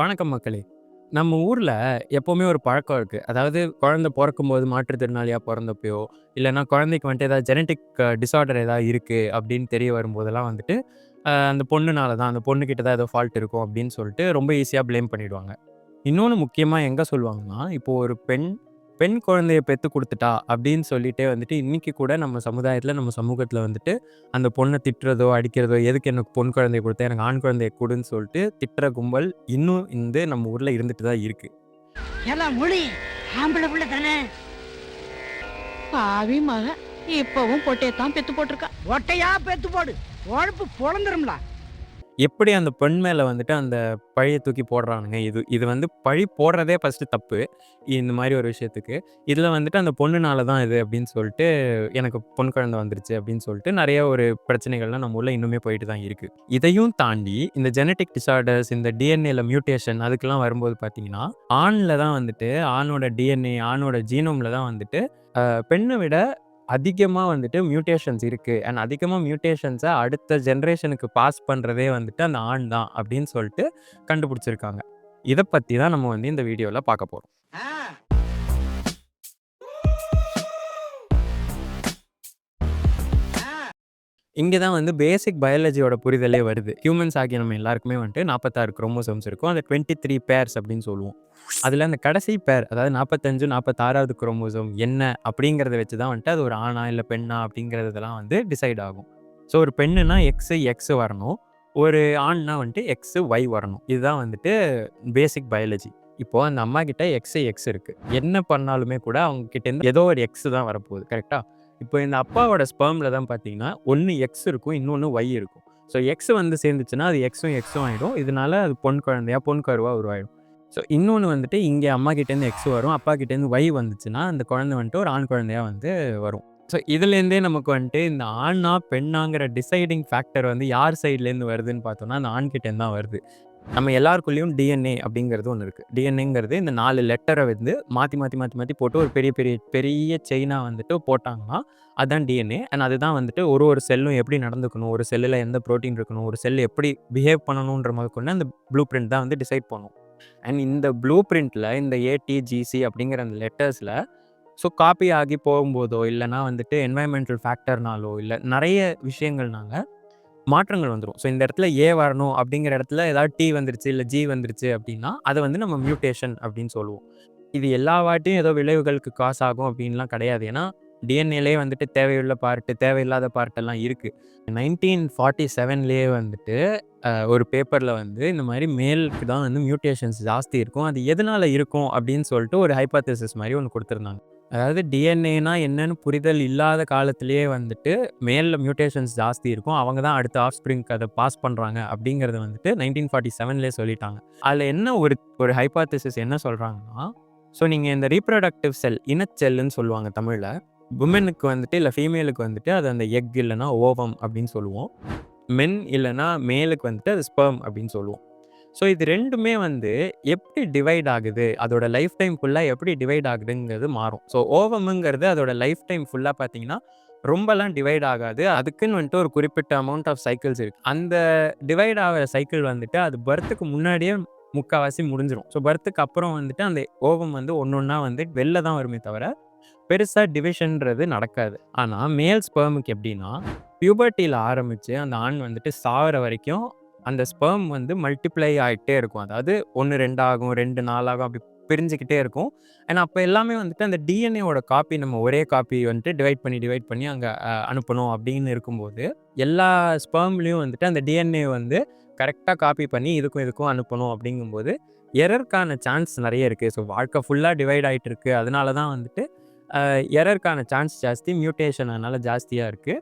வணக்கம் மக்களே. நம்ம ஊர்ல எப்பவுமே ஒரு பழக்கம் இருக்கு. அதாவது குழந்தை பொறக்கும்போது மாற்றுத்திறனாளியா பொறந்தப்பயோ, இல்லன்னா குழந்தைக்கு வந்துட்டு ஏதாவது ஜெனடிக் டிஸார்டர் ஏதாவது இருக்கு அப்படின்னு தெரிய வரும்போதெல்லாம் வந்துட்டு, அந்த பொண்ணுனால தான், அந்த பொண்ணுகிட்ட தான் ஏதோ ஃபால்ட் இருக்கும் அப்படின்னு சொல்லிட்டு ரொம்ப ஈஸியா ப்ளேம் பண்ணிடுவாங்க. இன்னொன்னு முக்கியமா எங்க சொல்லுவாங்கன்னா, இப்போ ஒரு பெண் பெண் குழந்தைய பெத்து குடுத்துட்டா அப்படின்னு சொல்லிட்டே வந்துட்டு, இன்னைக்கு கூட நம்ம சமுதாயத்துல, நம்ம சமூகத்துல வந்துட்டு, அந்த பொண்ண திட்டுறதோ, அடிக்கிறதோ, "எதுக்கு எனக்கு பொண் குழந்தைய குடுத்த? எனக்கு ஆண் குழந்தைய குடுன்னு" சொல்லிட்டு திட்டுற கும்பல் இன்னும் நம்ம ஊர்ல இருந்துட்டு தான் இருக்கு. எல்லாம் மொழி ஆம்பளை புள்ள தானே. பாவி மகன் இப்பவும் பொட்டையத்தான் பெத்து போட்டிருக்கா. ஒட்டையா பெத்து போடு, உழப்பு பொழந்துரும்ல. எப்படி அந்த பெண் மேல வந்துட்டு அந்த பழிய தூக்கி போடுறானுங்க. இது இது வந்து பழி போடுறதே ஃபர்ஸ்ட்டு தப்பு. இந்த மாரி ஒரு விஷயத்துக்கு. இதுல வந்துட்டு அந்த பொண்ணுனால தான் இது அப்படின்னு சொல்லிட்டு, எனக்கு பொண் குழந்தை வந்துருச்சு அப்படின்னு சொல்லிட்டு நெறைய ஒரு பிரச்சனைகள்லாம் நம்ம ஊர்ல இன்னுமே போயிட்டு தான் இருக்கு. இதையும் தாண்டி இந்த ஜெனடிக் டிஸார்டர்ஸ், இந்த டிஎன்ஏல மியூட்டேஷன் அதுக்கெல்லாம் வரும்போது பார்த்தீங்கன்னா, ஆண்ல தான் வந்துட்டு ஆணோட டிஎன்ஏ, ஆணோட ஜீனோம்ல தான் வந்துட்டு பெண்ண விட அதிகமா வந்துட்டு மியூட்டேஷன்ஸ் இருக்கு. அண்ட் அதிகமா மியூட்டேஷன்ஸ அடுத்த ஜெனரேஷனுக்கு பாஸ் பண்றதே வந்துட்டு அந்த ஆண் தான் அப்படின்னு சொல்லிட்டு கண்டுபிடிச்சிருக்காங்க. இத பத்தி தான் நம்ம வந்து இந்த வீடியோல பார்க்க போறோம். இங்க தான் வந்து பேசிக் பயாலஜியோட புரிதலே வருது. ஹியூமன்ஸ் ஆகிய நம்ம எல்லாருக்குமே வந்துட்டு 46 குரோமோசோம்ஸ் இருக்கும். அந்த 23 பேர்ஸ் அப்படின்னு சொல்லுவோம். அதுல அந்த கடைசி பேர் அதாவது 45, 46வது குரோமோசோம் என்ன அப்படிங்கிறத வச்சு தான் வந்துட்டு அது ஒரு ஆணா இல்ல பெண்ணா அப்படிங்கிறதெல்லாம் வந்து டிசைட் ஆகும். ஸோ ஒரு பெண்ணுனா எக்ஸ் வரணும். ஒரு ஆண்னா வந்துட்டு ஒய் வரணும். இதுதான் வந்துட்டு பேசிக் பயாலஜி. இப்போ அந்த அம்மா கிட்ட எக்ஸ் இருக்கு. என்ன பண்ணாலுமே கூட அவங்க கிட்ட இருந்து ஏதோ ஒரு எக்ஸ் தான் வரப்போகுது. கரெக்ட்டா? இப்போ இந்த அப்பாவோட ஸ்பெர்ம்ல தான் பார்த்தீங்கன்னா, ஒண்ணு எக்ஸ் இருக்கும். இன்னொன்னு ஒய் இருக்கும். ஸோ எக்ஸ் வந்து சேர்ந்துச்சுன்னா, அது எக்ஸும் ஆயிடும். இதனால அது பொண் குழந்தையா, பொன் கருவா உருவாயிடும். ஸோ இன்னொன்னு வந்துட்டு இங்க அம்மா கிட்டேருந்து எக்ஸ் வரும். அப்பா கிட்டேருந்து ஒய் வந்துச்சுன்னா, அந்த குழந்தை வந்துட்டு ஒரு ஆண் குழந்தையா வந்து வரும். ஸோ இதுலேருந்தே நமக்கு வந்துட்டு இந்த ஆணா, பெண்ணாங்கிற டிசைடிங் ஃபேக்டர் வந்து யார் சைட்லேருந்து வருதுன்னு பார்த்தோம்னா, அந்த ஆண் கிட்டேருந்து தான் வருது. நம்ம எல்லாருக்குள்ளேயும் டிஎன்ஏ அப்படிங்கிறது ஒண்ணு இருக்கு. டிஎன்ஏங்கிறது இந்த 4 லெட்டர வந்து மாத்தி போட்டு ஒரு பெரிய செயினா வந்துட்டு போட்டாங்கன்னா, அதான் டிஎன்ஏ. அண்ட் அதுதான் வந்துட்டு ஒரு செல்லும் எப்படி நடந்துக்கணும், ஒரு செல்லுல எந்த புரோட்டீன் இருக்கணும், ஒரு செல் எப்படி பிஹேவ் பண்ணணுன்ற முதற்கொண்டு அந்த ப்ளூ பிரிண்ட் தான் வந்து டிசைட் பண்ணும். அண்ட் இந்த ப்ளூ பிரிண்ட்ல இந்த ஏடிஜிசி அப்படிங்கிற அந்த லெட்டர்ஸ்ல ஸோ காப்பி ஆகி போகும்போதோ, இல்லன்னா வந்துட்டு என்வைரன்மென்டல் ஃபேக்டர்னாலோ, இல்ல நெறைய விஷயங்கள்னால மாற்றங்கள் வந்துரும். ஸோ இந்த இடத்துல ஏ வரணும் அப்படிங்கிற இடத்துல ஏதாவது டி வந்துருச்சு, இல்ல ஜி வந்துருச்சு அப்படின்னா, அத வந்து நம்ம மியூட்டேஷன் அப்படின்னு சொல்லுவோம். இது எல்லா வாட்டியும் ஏதோ விளைவுகளுக்கு காஸ் ஆகும் அப்படின்லாம் கிடையாது. ஏன்னா, டிஎன்ஏலயே வந்துட்டு தேவையுள்ள பார்ட், தேவையில்லாத பார்ட் எல்லாம் இருக்கு. 1947லயே வந்துட்டு ஒரு பேப்பர்ல வந்து இந்த மாரி மேலுக்கு தான் வந்து மியூட்டேஷன்ஸ் ஜாஸ்தி இருக்கும். அது எதனால இருக்கும் அப்படின்னு சொல்லிட்டு ஒரு ஹைப்போதீசிஸ் மாரி ஒண்ணு குடுத்திருந்தாங்க. அதாவது டிஎன்ஏனா என்னன்னு புரிதல் இல்லாத காலத்திலேயே வந்துட்டு மேல்ல மியூட்டேஷன்ஸ் ஜாஸ்தி இருக்கும். அவங்க தான் அடுத்த ஆஃப்ஸ்பிரிங்க்கு அத பாஸ் பண்றாங்க அப்படிங்கிறத வந்துட்டு 1947லயே சொல்லிட்டாங்க. அதுல என்ன ஒரு ஹைப்போதீசிஸ் என்ன சொல்றாங்கன்னா, ஸோ நீங்க இந்த ரீப்ரொடக்டிவ் செல், இனச்செல்லுன்னு சொல்லுவாங்க தமிழ்ல. வுமென்னுக்கு வந்துட்டு இல்ல ஃபீமேலுக்கு வந்துட்டு அது அந்த எக் இல்லன்னா ஓவம் அப்படின்னு சொல்லுவோம். மென் இல்லன்னா மேலுக்கு வந்துட்டு அது ஸ்பெர்ம் அப்படின்னு சொல்லுவோம். ஸோ இது 2மே வந்து எப்படி டிவைட் ஆகுது, அதோட லைஃப் டைம் ஃபுல்லா எப்படி டிவைட் ஆகுதுங்கிறது மாறும். ஸோ ஓவம்ங்கிறது அதோட லைஃப் டைம் ஃபுல்லா பார்த்தீங்கன்னா, ரொம்பலாம் டிவைட் ஆகாது. அதுக்குன்னு வந்துட்டு ஒரு குறிப்பிட்ட அமௌண்ட் ஆஃப் சைக்கிள்ஸ் இருக்கு. அந்த டிவைட் ஆகுற சைக்கிள் வந்துட்டு அது பர்த்துக்கு முன்னாடியே முக்காவாசி முடிஞ்சிரும். ஸோ பர்த்துக்கு அப்புறம் வந்துட்டு அந்த ஓவம் வந்து ஒண்ணொண்ணா வந்து வெளில தான் வருமே தவிர, பெருசா டிவிஷன்றது நடக்காது. ஆனா மேல் ஸ்பெர்முக்கு எப்படின்னா, பியூபர்ட்டில ஆரம்பிச்சு அந்த ஆண் வந்துட்டு சாகுற வரைக்கும் அந்த ஸ்பெர்ம் வந்து மல்டிப்ளை ஆயிட்டே இருக்கும். அதாவது 1, 2 ஆகும், 2, 4 ஆகும். அப்படி பிரிஞ்சுக்கிட்டே இருக்கும். ஏன்னா அப்ப எல்லாமே வந்துட்டு அந்த டிஎன்ஏவோட காப்பி நம்ம ஒரே காப்பி வந்துட்டு டிவைட் பண்ணி அங்க அனுப்பணும் அப்படின்னு இருக்கும்போது, எல்லா ஸ்பெர்ம்லயும் வந்துட்டு அந்த டிஎன்ஏ வந்து கரெக்ட்டா காப்பி பண்ணி இதுக்கும் அனுப்பணும் அப்படிங்கும்போது, எரர்க்கான சான்ஸ் நெறைய இருக்கு. ஸோ வாழ்க்கை ஃபுல்லா டிவைட் ஆயிட்டு இருக்கு. அதனால தான் வந்துட்டு எரர்க்கான சான்ஸ் ஜாஸ்தி, மியூட்டேஷன் அதனால ஜாஸ்தியா இருக்கு.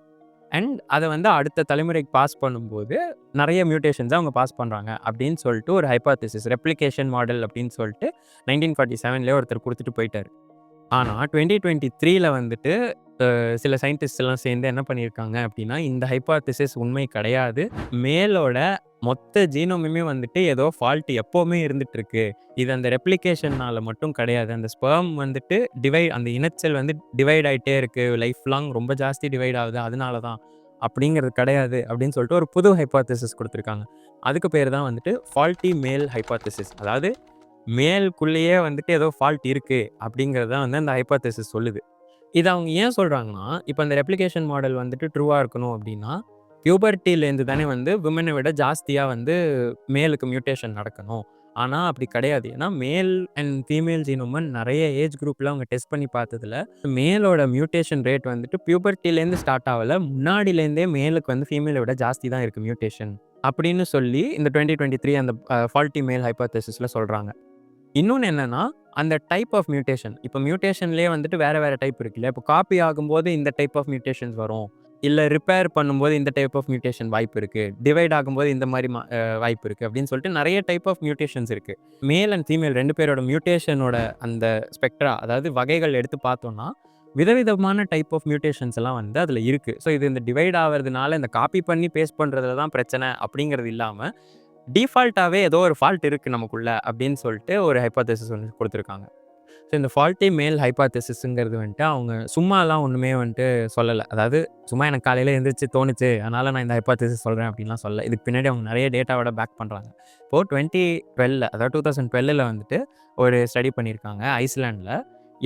அண்ட் அத வந்து அடுத்த தலைமுறைக்கு பாஸ் பண்ணும்போது, நெறைய மியூட்டேஷன்ஸ அவங்க பாஸ் பண்றாங்க அப்படின்னு சொல்லிட்டு ஒரு ஹைப்போதீசிஸ், ரெப்ளிகேஷன் மாடல் அப்படின்னு சொல்லிட்டு 1947லயே ஒருத்தர் குடுத்துட்டு போயிட்டாரு. ஆனா 2023ல வந்துட்டு சில சயின்டிஸ்ட்ஸ் எல்லாம் சேர்ந்து என்ன பண்ணியிருக்காங்க அப்படின்னா, இந்த ஹைப்போதீசிஸ் உண்மை கிடையாது. மேலோட மொத்த ஜீனோமுமே வந்துட்டு ஏதோ ஃபால்ட் எப்பவுமே இருந்துட்டு இருக்கு. இது அந்த ரெப்ளிகேஷன்னால மட்டும் கிடையாது. அந்த ஸ்பெர்ம் வந்துட்டு அந்த இனச்செல் வந்து டிவைட் ஆயிட்டே இருக்கு. லைஃப் லாங் ரொம்ப ஜாஸ்தி டிவைட் ஆகுது. அதனால தான் அப்படிங்கிறது கிடையாது அப்படின்னு சொல்லிட்டு ஒரு புது ஹைப்போதீசிஸ் குடுத்துருக்காங்க. அதுக்கு பேர் தான் வந்துட்டு ஃபால்ட்டி மேல் ஹைபாத்தசிஸ். அதாவது மேல்குள்ளேயே வந்துட்டு ஏதோ ஃபால்ட் இருக்கு அப்படிங்கிறது தான் வந்து அந்த ஹைபாத்தசிஸ் சொல்லுது. இதை அவங்க ஏன் சொல்கிறாங்கன்னா, இப்போ அந்த ரெப்ளிகேஷன் மாடல் வந்துட்டு ட்ரூவாக இருக்கணும் அப்படின்னா, பியூபர்ட்டிலேருந்து தானே வந்து விமனை விட ஜாஸ்தியாக வந்து மேலுக்கு மியூட்டேஷன் நடக்கணும். ஆனால் அப்படி கிடையாது. ஏன்னா மேல் அண்ட் ஃபீமேல் ஜீனோமன் நிறைய ஏஜ் குரூப்பில் அவங்க டெஸ்ட் பண்ணி பார்த்ததுல மேலோட மியூட்டேஷன் ரேட் வந்துட்டு பியூபர்ட்டிலேருந்து ஸ்டார்ட் ஆகலை, முன்னாடியிலேருந்தே மேலுக்கு வந்து ஃபீமேலை விட ஜாஸ்தி தான் இருக்குது மியூட்டேஷன் அப்படின்னு சொல்லி இந்த 2023 அந்த ஃபால்ட்டி மேல் ஹைபாத்தசிஸில் சொல்கிறாங்க. இன்னொன்று என்னன்னா, அந்த டைப் ஆஃப் மியூட்டேஷன். இப்போ மியூட்டேஷன்லேயே வந்துட்டு வேறு வேறு டைப் இருக்குல்ல. இப்போ காப்பி ஆகும்போது இந்த டைப் ஆஃப் மியூட்டேஷன்ஸ் வரும். இல்லை ரிப்பேர் பண்ணும்போது இந்த டைப் ஆஃப் மியூட்டேஷன் வாய்ப்பு இருக்குது. டிவைட் ஆகும்போது இந்த மாதிரி வாய்ப்பு இருக்குது அப்படின்னு சொல்லிட்டு நிறைய டைப் ஆஃப் மியூட்டேஷன்ஸ் இருக்குது. மேல் அண்ட் ஃபீமேல் 2 பேரோட மியூட்டேஷனோட அந்த ஸ்பெக்ட்ரா, அதாவது வகைகள் எடுத்து பார்த்தோம்னா விதவிதமான டைப் ஆஃப் மியூட்டேஷன்ஸ் எல்லாம் வந்து அதில் இருக்குது. ஸோ இது இந்த டிவைட் ஆகிறதுனால இந்த காப்பி பண்ணி பேஸ்ட் பண்ணுறதுல தான் பிரச்சனை அப்படிங்கிறது இல்லாமல் டிஃபால்ட்டாகவே ஏதோ ஒரு ஃபால்ட் இருக்குது நமக்குள்ள அப்படின்னு சொல்லிட்டு ஒரு ஹைபாத்தசிஸ் வந்து கொடுத்துருக்காங்க. ஸோ இந்த ஃபால்ட்டி மேல் ஹைபாத்தசிஸ்ங்கிறது வந்துட்டு அவங்க சும்மாலாம் ஒன்றுமே வந்துட்டு சொல்லலை. அதாவது சும்மா எனக்கு காலையில் எழுந்திரிச்சு தோணுச்சு, அதனால் நான் இந்த ஹைபாத்தசிஸ் சொல்கிறேன் அப்படின்லாம் சொல்லலை. இதுக்கு பின்னாடி அவங்க நிறைய டேட்டாவோட பேக் பண்ணுறாங்க. இப்போது 2012 அதாவது 2012 வந்துட்டு ஒரு ஸ்டடி பண்ணியிருக்காங்க ஐஸ்லாண்டில்.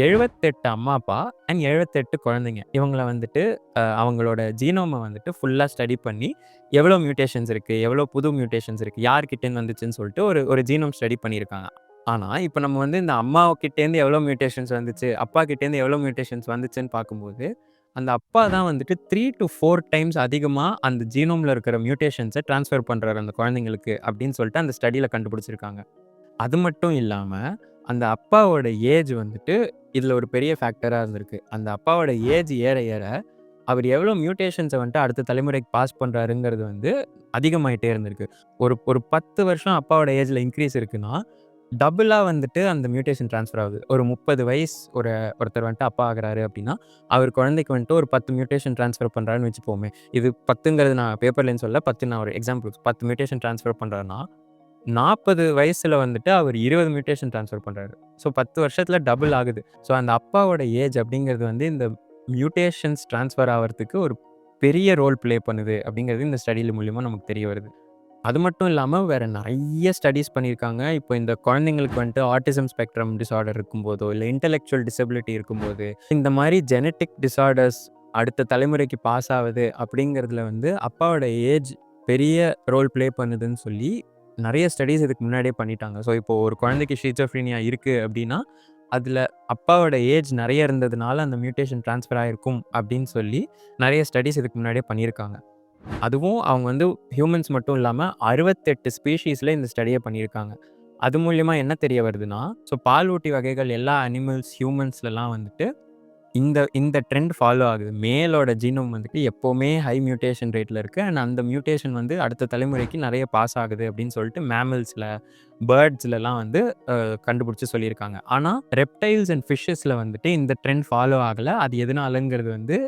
78 அம்மா அப்பா அண்ட் 78 குழந்தைங்க இவங்கள வந்துட்டு அவங்களோட ஜீனோமை வந்துட்டு ஃபுல்லாக ஸ்டடி பண்ணி எவ்வளோ மியூட்டேஷன்ஸ் இருக்குது, எவ்வளோ புது மியூட்டேஷன்ஸ் இருக்குது, யார்கிட்டேருந்து வந்துச்சுன்னு சொல்லிட்டு ஒரு ஜீனோம் ஸ்டடி பண்ணியிருக்காங்க. ஆனால் இப்போ நம்ம வந்து இந்த அம்மாக்கிட்டேருந்து எவ்வளோ மியூட்டேஷன்ஸ் வந்துச்சு, அப்பா கிட்டேருந்து எவ்வளோ மியூட்டேஷன்ஸ் வந்துச்சுன்னு பார்க்கும்போது அந்த அப்பா தான் வந்துட்டு 3 to 4 டைம்ஸ் அதிகமாக அந்த ஜீனோமில் இருக்கிற மியூட்டேஷன்ஸை ட்ரான்ஸ்ஃபர் பண்ணுறாரு அந்த குழந்தைங்களுக்கு அப்படின்னு சொல்லிட்டு அந்த ஸ்டடியில் கண்டுபிடிச்சிருக்காங்க. அது மட்டும் இல்லாமல் அந்த அப்பாவோட ஏஜ் வந்துட்டு இதில் ஒரு பெரிய ஃபேக்டராக இருந்திருக்கு. அந்த அப்பாவோட ஏஜ் ஏற ஏற அவர் எவ்வளோ மியூட்டேஷன்ஸை வந்துட்டு அடுத்த தலைமுறைக்கு பாஸ் பண்ணுறாருங்கிறது வந்து அதிகமாகிட்டே இருந்திருக்கு. ஒரு 10 வருஷம் அப்பாவோட ஏஜில் இன்க்ரீஸ் இருக்குன்னா டபுளாக வந்துட்டு அந்த மியூட்டேஷன் ட்ரான்ஸ்ஃபர் ஆகுது. ஒரு 30 வயசு ஒருத்தர் வந்துட்டு அப்பா ஆகிறாரு அப்படின்னா அவர் குழந்தைக்கு வந்துட்டு ஒரு 10 மியூட்டேஷன் ட்ரான்ஸ்ஃபர் பண்ணுறாருன்னு வச்சுப்போமே. இது 10ங்கிறது நான் பேப்பர்லேன்னு சொல்ல, 10 நான் ஒரு எக்ஸாம்பிள் 10 மியூட்டேஷன் ட்ரான்ஸ்ஃபர் பண்ணுறாருன்னா 40 வயசில் வந்துட்டு அவர் 20 மியூட்டேஷன் ட்ரான்ஸ்ஃபர் பண்ணுறாரு. ஸோ 10 வருஷத்தில் டபுள் ஆகுது. ஸோ அந்த அப்பாவோட ஏஜ் அப்படிங்கிறது வந்து இந்த மியூட்டேஷன்ஸ் ட்ரான்ஸ்ஃபர் ஆகிறதுக்கு ஒரு பெரிய ரோல் ப்ளே பண்ணுது அப்படிங்கிறது இந்த ஸ்டடியில் மூலிமா நமக்கு தெரிய வருது. அது மட்டும் இல்லாமல் வேறு நிறைய ஸ்டடீஸ் பண்ணியிருக்காங்க. இப்போ இந்த குழந்தைங்களுக்கு வந்துட்டு ஆட்டிசம் ஸ்பெக்ட்ரம் டிஸார்டர் இருக்கும்போதோ இல்லை இன்டெலெக்சுவல் டிசபிலிட்டி இருக்கும்போது இந்த மாதிரி ஜெனட்டிக் டிஸார்டர்ஸ் அடுத்த தலைமுறைக்கு பாஸ் ஆகுது அப்படிங்கிறதுல வந்து அப்பாவோட ஏஜ் பெரிய ரோல் ப்ளே பண்ணுதுன்னு சொல்லி நிறைய ஸ்டடீஸ் இதுக்கு முன்னாடியே பண்ணிட்டாங்க. ஸோ இப்போது ஒரு குழந்தைக்கு ஷிசோஃப்ரீனியா இருக்குது அப்படின்னா அதில் அப்பாவோட ஏஜ் நிறைய இருந்ததுனால அந்த மியூட்டேஷன் ட்ரான்ஸ்ஃபர் ஆகிருக்கும் அப்படின்னு சொல்லி நிறைய ஸ்டடீஸ் இதுக்கு முன்னாடியே பண்ணியிருக்காங்க. அதுவும் அவங்க வந்து ஹியூமன்ஸ் மட்டும் இல்லாமல் 68 ஸ்பீஷீஸில் இந்த ஸ்டடியை பண்ணியிருக்காங்க. அது மூலயமா என்ன தெரிய வருதுன்னா, ஸோ பாலூட்டி வகைகள் எல்லா அனிமல்ஸ் ஹியூமன்ஸ்லலாம் வந்துட்டு இந்த ட்ரெண்ட் ஃபாலோ ஆகுது. மேலோட ஜீனோம் வந்துட்டு எப்போவுமே ஹை மியூட்டேஷன் ரேட்டில் இருக்குது. அண்ட் அந்த மியூட்டேஷன் வந்து அடுத்த தலைமுறைக்கு நிறைய பாஸ் ஆகுது அப்படின்னு சொல்லிட்டு மேமல்ஸில் பேர்ட்ஸ்லலாம் வந்து கண்டுபிடிச்சி சொல்லியிருக்காங்க. ஆனால் ரெப்டைல்ஸ் அண்ட் ஃபிஷ்ஷஸில் வந்துட்டு இந்த ட்ரெண்ட் ஃபாலோ ஆகலை. அது எதனாலங்கிறது வந்து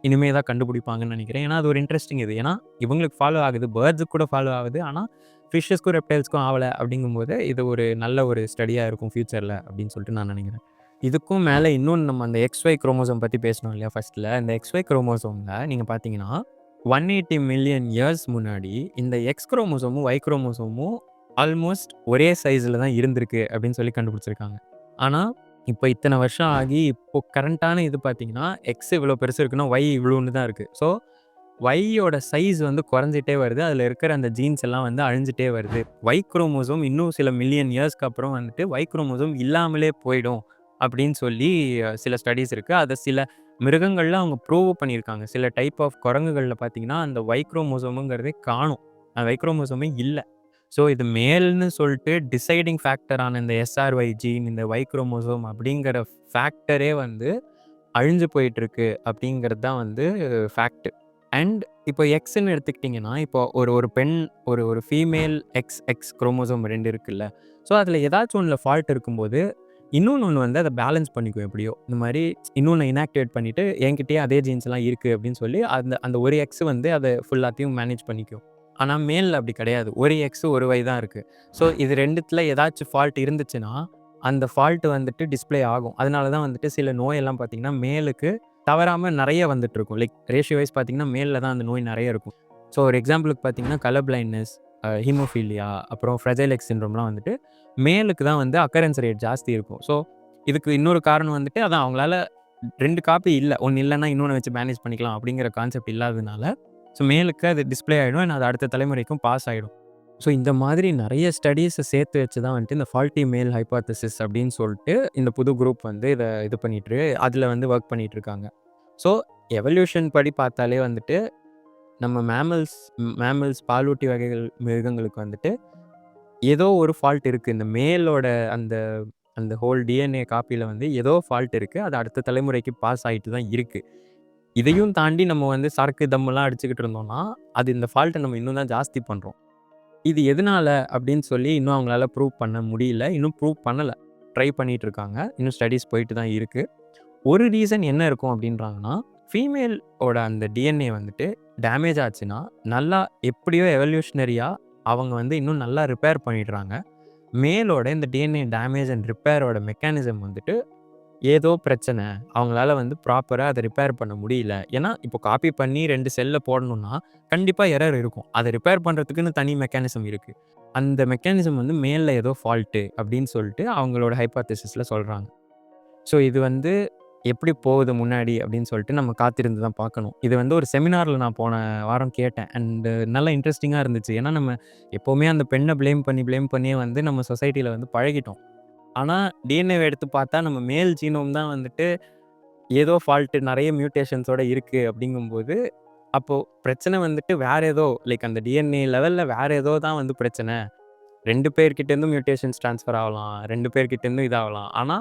இனிமேல் தான் கண்டுபிடிப்பாங்கன்னு நினைக்கிறேன். ஏன்னா அது ஒரு இன்ட்ரெஸ்டிங் இது. ஏன்னா இவங்களுக்கு ஃபாலோ ஆகுது, பேர்ட்ஸுக்கு கூட ஃபாலோ ஆகுது, ஆனால் ஃபிஷ்ஷஸ்க்கும் ரெப்டைல்ஸ்க்கும் ஆகலை அப்படிங்கும்போது இது ஒரு நல்ல ஒரு ஸ்டடியாக இருக்கும் ஃப்யூச்சரில் அப்படின்னு சொல்லிட்டு நான் நினைக்கிறேன். இதுக்கும் மேலே இன்னொன்று நம்ம அந்த XY குரோமோசோம் பற்றி பேசணும் இல்லையா ஃபஸ்ட்டில். இந்த XY குரோமோசோமில் நீங்கள் பார்த்தீங்கன்னா 180 மில்லியன் இயர்ஸ் முன்னாடி இந்த X குரோமோசோமும் Y குரோமோசோமும் ஆல்மோஸ்ட் ஒரே சைஸில் தான் இருந்திருக்கு அப்படின்னு சொல்லி கண்டுபிடிச்சிருக்காங்க. ஆனால் இப்போ இத்தனை வருஷம் ஆகி இப்போது கரண்ட்டான இது பார்த்தீங்கன்னா எக்ஸ் இவ்வளோ பெருசு இருக்குன்னா ஒய் இவ்வளோன்னு தான் இருக்குது. ஸோ ஒய்யோட சைஸ் வந்து குறைஞ்சிட்டே வருது. அதில் இருக்கிற அந்த ஜீன்ஸ் எல்லாம் வந்து அழிஞ்சிட்டே வருது. ஒய் குரோமோசோம் இன்னும் சில மில்லியன் இயர்ஸ்க்கு அப்புறம் வந்துட்டு ஒய் குரோமோசோம் இல்லாமலே போயிடும் அப்படின்னு சொல்லி சில ஸ்டடீஸ் இருக்குது. அதை சில மிருகங்களில் அவங்க ப்ரூவ் பண்ணியிருக்காங்க. சில டைப் ஆஃப் குரங்குகளில் பார்த்தீங்கன்னா அந்த ஒய் குரோமோசோமுங்கிறதே காணும், அந்த ஒய் குரோமோசோமே இல்லை. ஸோ இது மேல்னு சொல்லிட்டு டிசைடிங் ஃபேக்டரான இந்த SRY ஜீன், இந்த ஒய் குரோமோசோம் அப்படிங்கிற ஃபேக்டரே வந்து அழிஞ்சு போயிட்டுருக்கு அப்படிங்கிறது தான் வந்து ஃபேக்ட். அண்ட் இப்போ எக்ஸ்ன்னு எடுத்துக்கிட்டிங்கன்னா இப்போ ஒரு பெண் ஒரு ஃபீமேல் எக்ஸ் குரோமோசோம் 2 இருக்குல்ல. ஸோ அதில் ஏதாச்சும் ஒன்றில் ஃபால்ட் இருக்கும்போது இன்னொன்று வந்து அதை பேலன்ஸ் பண்ணிக்கும். எப்படியோ இந்த மாதிரி இன்னொன்று இன்ஆக்டிவேட் பண்ணிவிட்டு என்கிட்டயே அதே ஜீன்ஸ்லாம் இருக்குது அப்படின்னு சொல்லி அந்த ஒரு எக்ஸ் வந்து அதை ஃபுல்லாத்தையும் மேனேஜ் பண்ணிக்கும். ஆனால் மேலில் அப்படி கிடையாது. ஒரு எக்ஸு ஒரு ஒய் தான் இருக்குது. ஸோ இது ரெண்டுத்தில் ஏதாச்சும் ஃபால்ட் இருந்துச்சுன்னா அந்த ஃபால்ட்டு வந்துட்டு டிஸ்பிளே ஆகும். அதனால தான் வந்துட்டு சில நோயெல்லாம் பார்த்திங்கன்னா மேலுக்கு தவறாமல் நிறைய வந்துட்டுருக்கும். லைக் ரேஷியோ வைஸ் பார்த்திங்கன்னா மேலில் தான் அந்த நோய் நிறைய இருக்கும். ஸோ ஒரு எக்ஸாம்பிளுக்கு பார்த்திங்கன்னா கலர் பிளைண்ட்னஸ், ஹீமோஃபீலியா, அப்புறம் ஃப்ரெஜைல் எக்ஸ் சிண்ட்ரோம்லாம் வந்துட்டு மேலுக்கு தான் வந்து அக்கரன்ஸ் ரேட் ஜாஸ்தி இருக்கும். ஸோ இதுக்கு இன்னொரு காரணம் வந்துட்டு அதான் அவங்களால 2 காப்பி இல்ல. ஒண்ணு இல்லன்னா இன்னொன்னு வச்சு மேனேஜ் பண்ணிக்கலாம் அப்படிங்கிற கான்செப்ட் இல்லாததுனால, ஸோ மேலுக்கு அது டிஸ்ப்ளே ஆயிடும். அது அடுத்த தலைமுறைக்கும் பாஸ் ஆயிடும். ஸோ இந்த மாதிரி நெறைய ஸ்டடீஸ சேர்த்து வச்சு தான் வந்துட்டு இந்த ஃபால்ட்டி மேல் ஹைப்போதசிஸ் அப்படின்னு சொல்லிட்டு இந்த புது குரூப் வந்து இத இது பண்ணிட்டு அதில வந்து வொர்க் பண்ணிட்டு இருக்காங்க. ஸோ எவல்யூஷன் படி பார்த்தாலே வந்துட்டு நம்ம மேமல்ஸ் பாலூட்டி வகைகள் மிருகங்களுக்கு வந்துட்டு ஏதோ ஒரு ஃபால்ட் இருக்கு. இந்த மேலோட அந்த அந்த ஹோல் டிஎன்ஏ காப்பியில வந்து ஏதோ ஃபால்ட் இருக்கு. அது அடுத்த தலைமுறைக்கு பாஸ் ஆயிட்டு தான் இருக்கு. இதையும் தாண்டி நம்ம வந்து சரக்கு தம்மெல்லாம் அடிச்சுக்கிட்டு இருந்தோம்னா, அது இந்த ஃபால்ட்ட நம்ம இன்னும் தான் ஜாஸ்தி பண்றோம். இது எதனால அப்படின்னு சொல்லி இன்னும் அவங்களால ப்ரூவ் பண்ண முடியல. இன்னும் ப்ரூவ் பண்ணல. ட்ரை பண்ணிட்டு இருக்காங்க. இன்னும் ஸ்டடீஸ் போயிட்டு தான் இருக்கு. ஒரு ரீசன் என்ன இருக்கும் அப்படின்றாங்கன்னா, ஃபீமேல் ஓட அந்த டிஎன்ஏ வந்துட்டு டேமேஜ் ஆச்சுன்னா, நல்லா எப்படியோ எவல்யூஷனரியா அவங்க வந்து இன்னும் நல்லா ரிப்பேர் பண்ணிடுறாங்க. மேலோட இந்த டிஎன்ஏ டேமேஜ் அண்ட் ரிப்பேரோட மெக்கானிசம் வந்துட்டு ஏதோ பிரச்சனை. அவங்களால வந்து ப்ராப்பரா அத ரிப்பேர் பண்ண முடியல. ஏன்னா, இப்போ காப்பி பண்ணி 2 செல்ல போடணும்னா, கண்டிப்பா எரர் இருக்கும். அத ரிப்பேர் பண்றதுக்குன்னு தனி மெக்கானிசம் இருக்கு. அந்த மெக்கானிசம் வந்து மேல்ல ஏதோ ஃபால்ட்டு அப்படின்னு சொல்லிட்டு அவங்களோட ஹைப்போதசிஸ்ல சொல்றாங்க. ஸோ இது வந்து எப்படி போகுது முன்னாடி அப்படின்னு சொல்லிட்டு நம்ம காத்திருந்து தான் பார்க்கணும். இது வந்து ஒரு செமினார்ல நான் போன வாரம் கேட்டேன். நல்லா இன்ட்ரெஸ்டிங்கா இருந்துச்சு. ஏன்னா நம்ம எப்பவுமே அந்த பெண்ண ப்ளேம் பண்ணியே வந்து நம்ம சொசைட்டில வந்து பழகிட்டோம். ஆனா டிஎன்ஏவ எடுத்து பார்த்தா நம்ம மேல் ஜீனோம் தான் வந்துட்டு ஏதோ ஃபால்ட் நெறைய மியூட்டேஷன்ஸோட இருக்கு அப்படிங்கும்போது, அப்போ பிரச்சனை வந்துட்டு வேற ஏதோ லைக் அந்த டிஎன்ஏ லெவல்ல வேற ஏதோ தான் வந்து பிரச்சனை. 2 பேர்கிட்ட இருந்தும் மியூட்டேஷன்ஸ் ட்ரான்ஸ்ஃபர் ஆகலாம். 2 பேர்கிட்ட இருந்தும் இதாகலாம். ஆனா,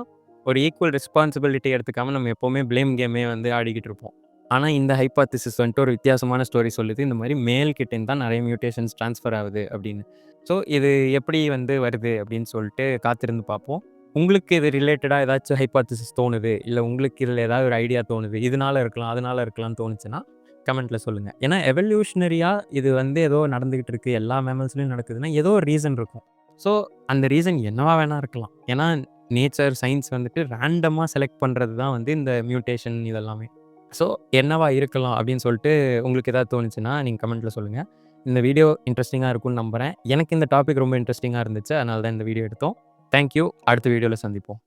ஒரு ஈக்குவல் ரெஸ்பான்சிபிலிட்டி எடுத்துக்காம நம்ம எப்பவுமே ப்ளேம் கேமே வந்து ஆடிக்கிட்டு இருப்போம். ஆனா, இந்த ஹைப்போதசிஸ் வந்துட்டு ஒரு வித்தியாசமான ஸ்டோரி சொல்லுது. இந்த மாரி மேல் கிட்டேருந்து தான் நெறைய மியூட்டேஷன்ஸ் ட்ரான்ஸ்ஃபர் ஆகுது அப்படின்னு. ஸோ இது எப்படி வந்து வருது அப்படின்னு சொல்லிட்டு காத்திருந்து பார்ப்போம். உங்களுக்கு இது ரிலேட்டடா ஏதாச்சும் ஹைப்போதசிஸ் தோணுது, இல்ல உங்களுக்கு இதுல ஏதாவது ஒரு ஐடியா தோணுது, இதனால இருக்கலாம், அதனால இருக்கலாம்னு தோணுச்சுன்னா, கமெண்ட்ல சொல்லுங்க. ஏன்னா எவல்யூஷனரியா இது வந்து ஏதோ நடந்துகிட்டு இருக்கு. எல்லா மேமல்ஸ்லயும் நடக்குதுன்னா, ஏதோ ஒரு ரீசன் இருக்கும். ஸோ அந்த ரீசன் என்னவா வேணா இருக்கலாம். ஏன்னா நேச்சர், சயின்ஸ் வந்துட்டு ரேண்டமா செலக்ட் பண்றது தான் வந்து இந்த மியூட்டேஷன் இதெல்லாமே. ஸோ என்னவா இருக்கலாம் அப்படின்னு சொல்லிட்டு உங்களுக்கு ஏதாவது தோணுச்சுன்னா, நீங்க கமெண்ட்ல சொல்லுங்க. இந்த வீடியோ இன்ட்ரெஸ்டிங்கா இருக்கும்னு நம்புறேன். எனக்கு இந்த டாபிக் ரொம்ப இன்ட்ரெஸ்டிங்கா இருந்துச்சு. அதனால தான் இந்த வீடியோ எடுத்தோம். Thank you. அடுத்த வீடியோல சந்திப்போம்.